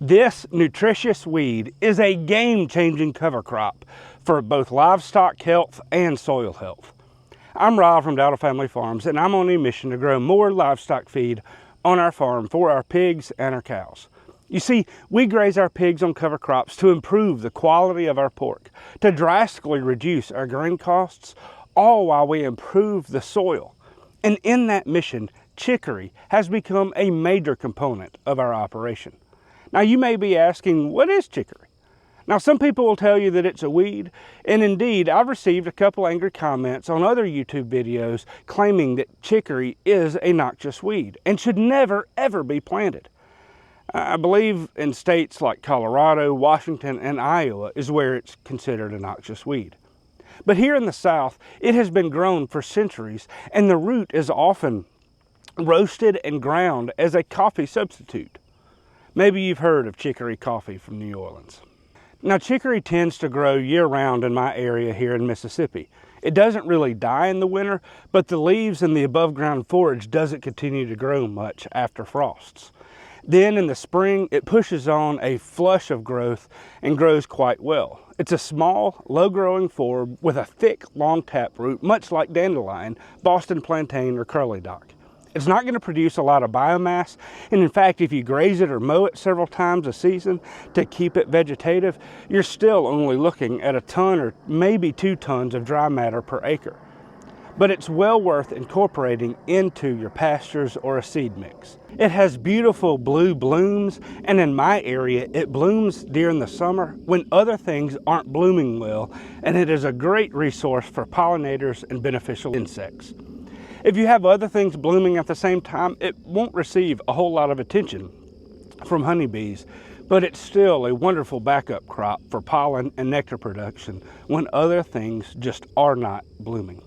This nutritious weed is a game-changing cover crop for both livestock health and soil health. I'm Rob from Dowdle Family Farms, and I'm on a mission to grow more livestock feed on our farm for our pigs and our cows. You see, we graze our pigs on cover crops to improve the quality of our pork, to drastically reduce our grain costs, all while we improve the soil. And in that mission, chicory has become a major component of our operation. Now you may be asking, what is chicory? Now some people will tell you that it's a weed, and indeed I've received a couple angry comments on other YouTube videos claiming that chicory is a noxious weed and should never ever be planted. I believe in states like Colorado, Washington, and Iowa is where it's considered a noxious weed. But here in the South, it has been grown for centuries, and the root is often roasted and ground as a coffee substitute. Maybe you've heard of chicory coffee from New Orleans. Now, chicory tends to grow year-round in my area here in Mississippi. It doesn't really die in the winter, but the leaves and the above-ground forage doesn't continue to grow much after frosts. Then in the spring, it pushes on a flush of growth and grows quite well. It's a small, low-growing forb with a thick, long taproot, much like dandelion, Boston plantain, or curly dock. It's not going to produce a lot of biomass, and in fact, if you graze it or mow it several times a season to keep it vegetative, you're still only looking at a ton or maybe 2 tons of dry matter per acre. But it's well worth incorporating into your pastures or a seed mix. It has beautiful blue blooms, and in my area, it blooms during the summer when other things aren't blooming well, and it is a great resource for pollinators and beneficial insects. If you have other things blooming at the same time, it won't receive a whole lot of attention from honeybees, but it's still a wonderful backup crop for pollen and nectar production when other things just are not blooming.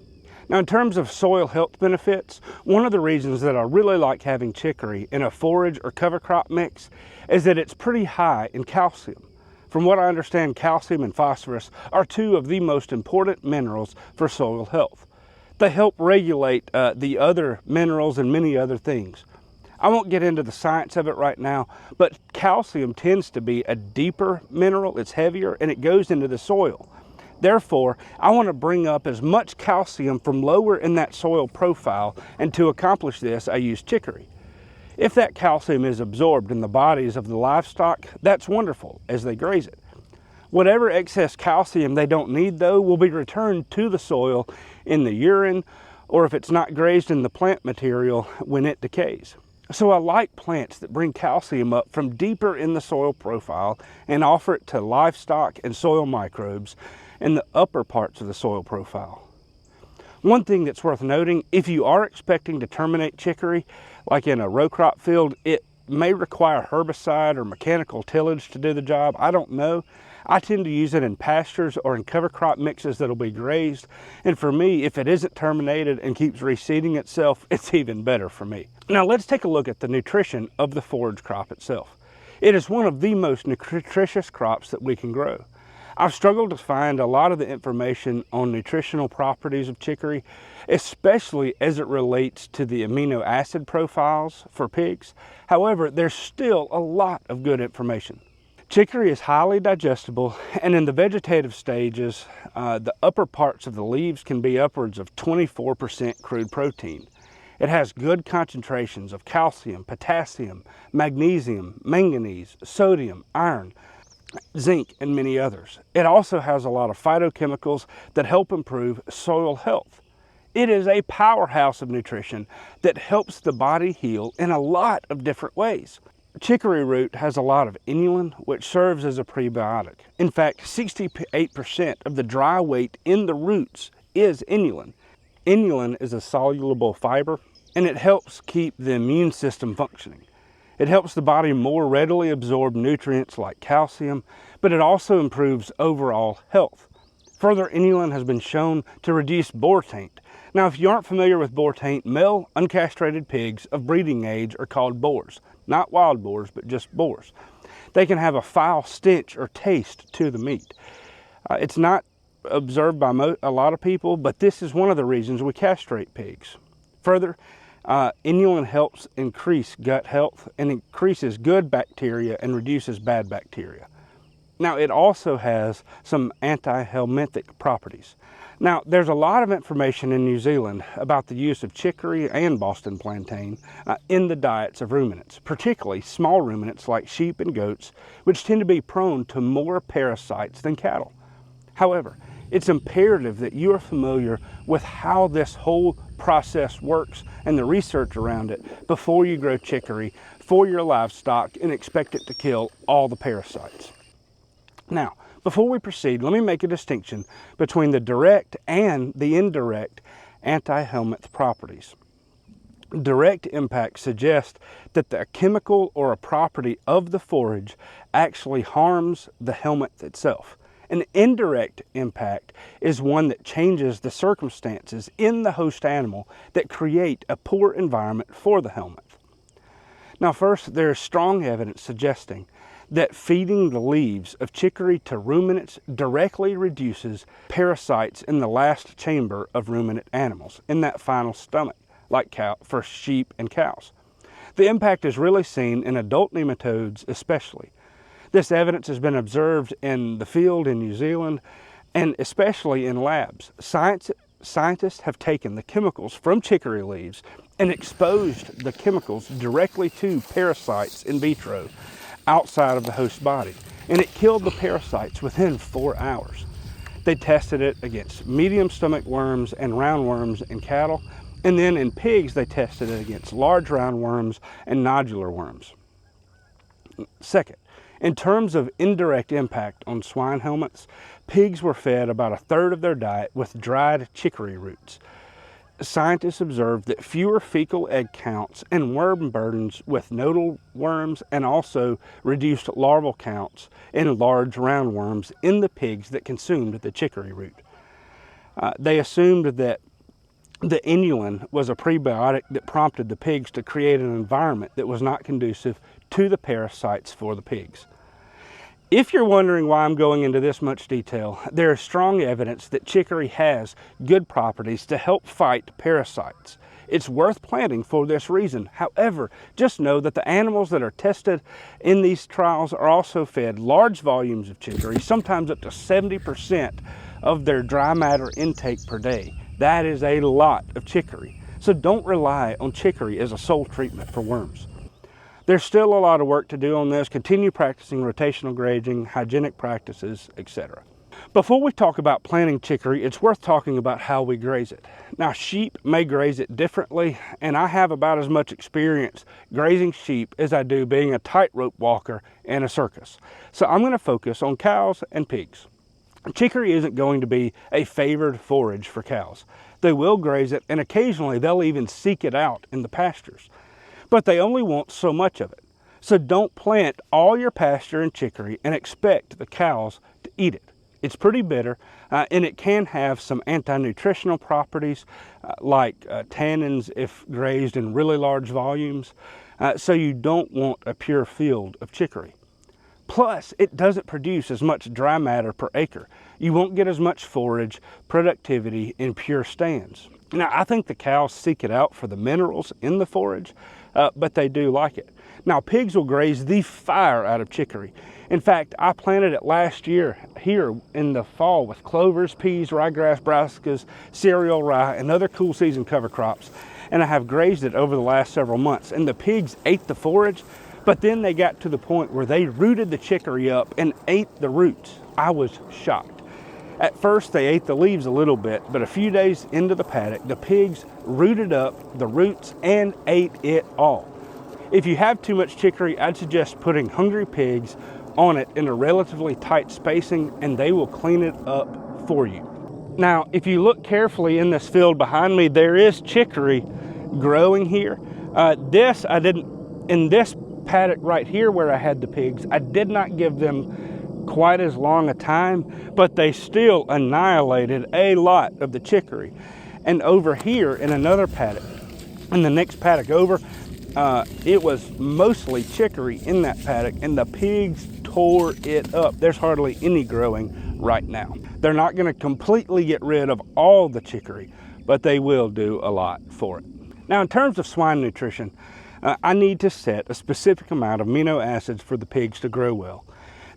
Now, in terms of soil health benefits, one of the reasons that I really like having chicory in a forage or cover crop mix is that it's pretty high in calcium. From what I understand, calcium and phosphorus are 2 of the most important minerals for soil health. They help regulate the other minerals and many other things. I won't get into the science of it right now, but calcium tends to be a deeper mineral, it's heavier, and it goes into the soil. Therefore, I want to bring up as much calcium from lower in that soil profile, and to accomplish this, I use chicory. If that calcium is absorbed in the bodies of the livestock, that's wonderful as they graze it. Whatever excess calcium they don't need, though, will be returned to the soil in the urine, or if it's not grazed in the plant material when it decays. So I like plants that bring calcium up from deeper in the soil profile and offer it to livestock and soil microbes in the upper parts of the soil profile. One thing that's worth noting, if you are expecting to terminate chicory, like in a row crop field, it may require herbicide or mechanical tillage to do the job. I don't know. I tend to use it in pastures or in cover crop mixes that'll be grazed. And for me, if it isn't terminated and keeps reseeding itself, it's even better for me. Now let's take a look at the nutrition of the forage crop itself. It is one of the most nutritious crops that we can grow. I've struggled to find a lot of the information on nutritional properties of chicory, especially as it relates to the amino acid profiles for pigs. However, there's still a lot of good information. Chicory is highly digestible, and in the vegetative stages, the upper parts of the leaves can be upwards of 24% crude protein. It has good concentrations of calcium, potassium, magnesium, manganese, sodium, iron, zinc, and many others. It also has a lot of phytochemicals that help improve soil health. It is a powerhouse of nutrition that helps the body heal in a lot of different ways. Chicory root has a lot of inulin, which serves as a prebiotic. In fact, 68% of the dry weight in the roots is inulin. Inulin is a soluble fiber, and it helps keep the immune system functioning. It helps the body more readily absorb nutrients like calcium, but it also improves overall health. Further, inulin has been shown to reduce boar taint. Now, if you aren't familiar with boar taint, male uncastrated pigs of breeding age are called boars. Not wild boars, but just boars. They can have a foul stench or taste to the meat. It's not observed by a lot of people, but this is one of the reasons we castrate pigs. Further, Inulin helps increase gut health and increases good bacteria and reduces bad bacteria. Now, it also has some anti-helminthic properties. Now, there's a lot of information in New Zealand about the use of chicory and Boston plantain in the diets of ruminants, particularly small ruminants like sheep and goats, which tend to be prone to more parasites than cattle. However, it's imperative that you are familiar with how this whole process works and the research around it before you grow chicory for your livestock and expect it to kill all the parasites. Now, before we proceed, let me make a distinction between the direct and the indirect anti-helminth properties. Direct impact suggests that the chemical or a property of the forage actually harms the helminth itself. An indirect impact is one that changes the circumstances in the host animal that create a poor environment for the helminth. Now, first, there is strong evidence suggesting that feeding the leaves of chicory to ruminants directly reduces parasites in the last chamber of ruminant animals, in that final stomach, like for sheep and cows. The impact is really seen in adult nematodes especially. This evidence has been observed in the field in New Zealand and especially in labs. Scientists have taken the chemicals from chicory leaves and exposed the chemicals directly to parasites in vitro outside of the host body, and it killed the parasites within 4 hours. They tested it against medium stomach worms and roundworms in cattle, and then in pigs they tested it against large roundworms and nodular worms. Second, in terms of indirect impact on swine helminths, pigs were fed about a third of their diet with dried chicory roots. Scientists observed that fewer fecal egg counts and worm burdens with nodal worms, and also reduced larval counts in large roundworms in the pigs that consumed the chicory root. They assumed that the inulin was a prebiotic that prompted the pigs to create an environment that was not conducive to the parasites for the pigs. If you're wondering why I'm going into this much detail, there is strong evidence that chicory has good properties to help fight parasites. It's worth planting for this reason. However, just know that the animals that are tested in these trials are also fed large volumes of chicory, sometimes up to 70% of their dry matter intake per day. That is a lot of chicory. So don't rely on chicory as a sole treatment for worms. There's still a lot of work to do on this. Continue practicing rotational grazing, hygienic practices, etc. Before we talk about planting chicory, it's worth talking about how we graze it. Now, sheep may graze it differently, and I have about as much experience grazing sheep as I do being a tightrope walker in a circus. So I'm going to focus on cows and pigs. Chicory isn't going to be a favored forage for cows. They will graze it, and occasionally they'll even seek it out in the pastures. But they only want so much of it. So don't plant all your pasture in chicory and expect the cows to eat it. It's pretty bitter, and it can have some anti-nutritional properties like tannins if grazed in really large volumes. So you don't want a pure field of chicory. Plus, it doesn't produce as much dry matter per acre. You won't get as much forage productivity in pure stands. Now, I think the cows seek it out for the minerals in the forage, but they do like it. Now, pigs will graze the fire out of chicory. In fact, I planted it last year here in the fall with clovers, peas, ryegrass, brassicas, cereal rye, and other cool season cover crops. And I have grazed it over the last several months. And the pigs ate the forage, but then they got to the point where they rooted the chicory up and ate the roots. I was shocked. At first, they ate the leaves a little bit, but a few days into the paddock, the pigs rooted up the roots and ate it all. If you have too much chicory, I'd suggest putting hungry pigs on it in a relatively tight spacing, and they will clean it up for you. Now, if you look carefully in this field behind me, there is chicory growing here. In this paddock right here where I had the pigs, I did not give them quite as long a time, but they still annihilated a lot of the chicory. And over here in another paddock, in the next paddock over, it was mostly chicory in that paddock, and the pigs tore it up. There's hardly any growing right now. They're not going to completely get rid of all the chicory, but they will do a lot for it. Now, in terms of swine nutrition, I need to set a specific amount of amino acids for the pigs to grow well.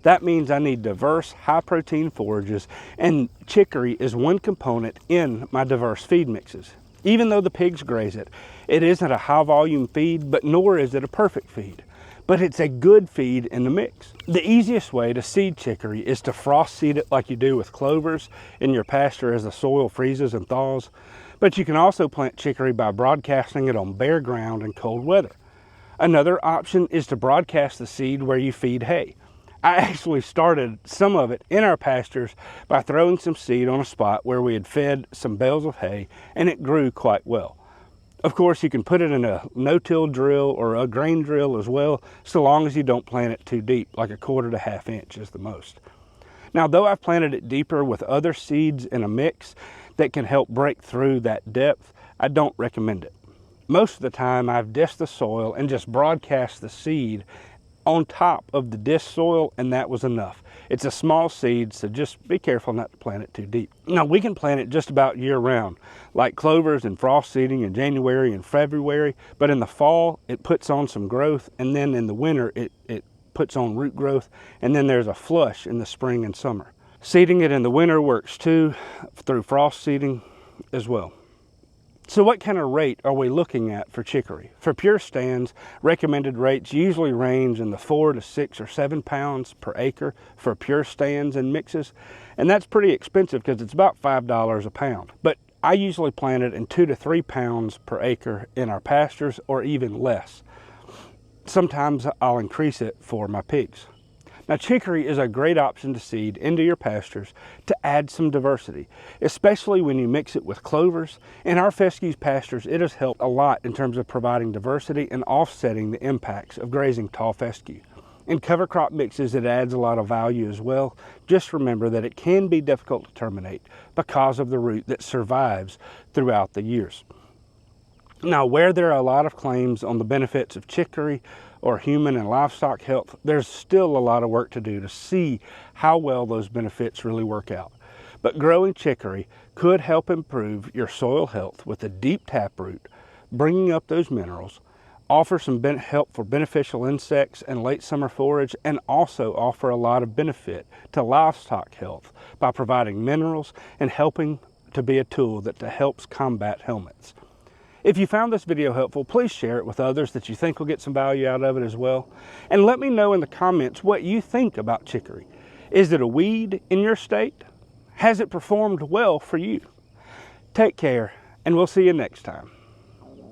That means I need diverse, high-protein forages, and chicory is one component in my diverse feed mixes. Even though the pigs graze it, it isn't a high-volume feed, but nor is it a perfect feed. But it's a good feed in the mix. The easiest way to seed chicory is to frost seed it like you do with clovers in your pasture as the soil freezes and thaws. But you can also plant chicory by broadcasting it on bare ground in cold weather. Another option is to broadcast the seed where you feed hay. I actually started some of it in our pastures by throwing some seed on a spot where we had fed some bales of hay, and it grew quite well. Of course, you can put it in a no-till drill or a grain drill as well, so long as you don't plant it too deep, like 1/4 to 1/2 inch is the most. Now, though I've planted it deeper with other seeds in a mix that can help break through that depth, I don't recommend it. Most of the time, I've dished the soil and just broadcast the seed on top of the dished soil, and that was enough. It's a small seed, so just be careful not to plant it too deep. Now, we can plant it just about year round, like clovers and frost seeding in January and February, but in the fall, it puts on some growth, and then in the winter, it puts on root growth, and then there's a flush in the spring and summer. Seeding it in the winter works too, through frost seeding as well. So what kind of rate are we looking at for chicory? For pure stands, recommended rates usually range in the 4 to 6 or 7 pounds per acre for pure stands and mixes. And that's pretty expensive because it's about $5 a pound. But I usually plant it in 2 to 3 pounds per acre in our pastures, or even less. Sometimes I'll increase it for my pigs. Now, chicory is a great option to seed into your pastures to add some diversity, especially when you mix it with clovers. In our fescue's pastures, it has helped a lot in terms of providing diversity and offsetting the impacts of grazing tall fescue. In cover crop mixes, it adds a lot of value as well. Just remember that it can be difficult to terminate because of the root that survives throughout the years. Now, where there are a lot of claims on the benefits of chicory or human and livestock health, there's still a lot of work to do to see how well those benefits really work out. But growing chicory could help improve your soil health with a deep taproot, bringing up those minerals, offer some help for beneficial insects and late summer forage, and also offer a lot of benefit to livestock health by providing minerals and helping to be a tool that helps combat helminths. If you found this video helpful, please share it with others that you think will get some value out of it as well. And let me know in the comments what you think about chicory. Is it a weed in your state? Has it performed well for you? Take care, and we'll see you next time.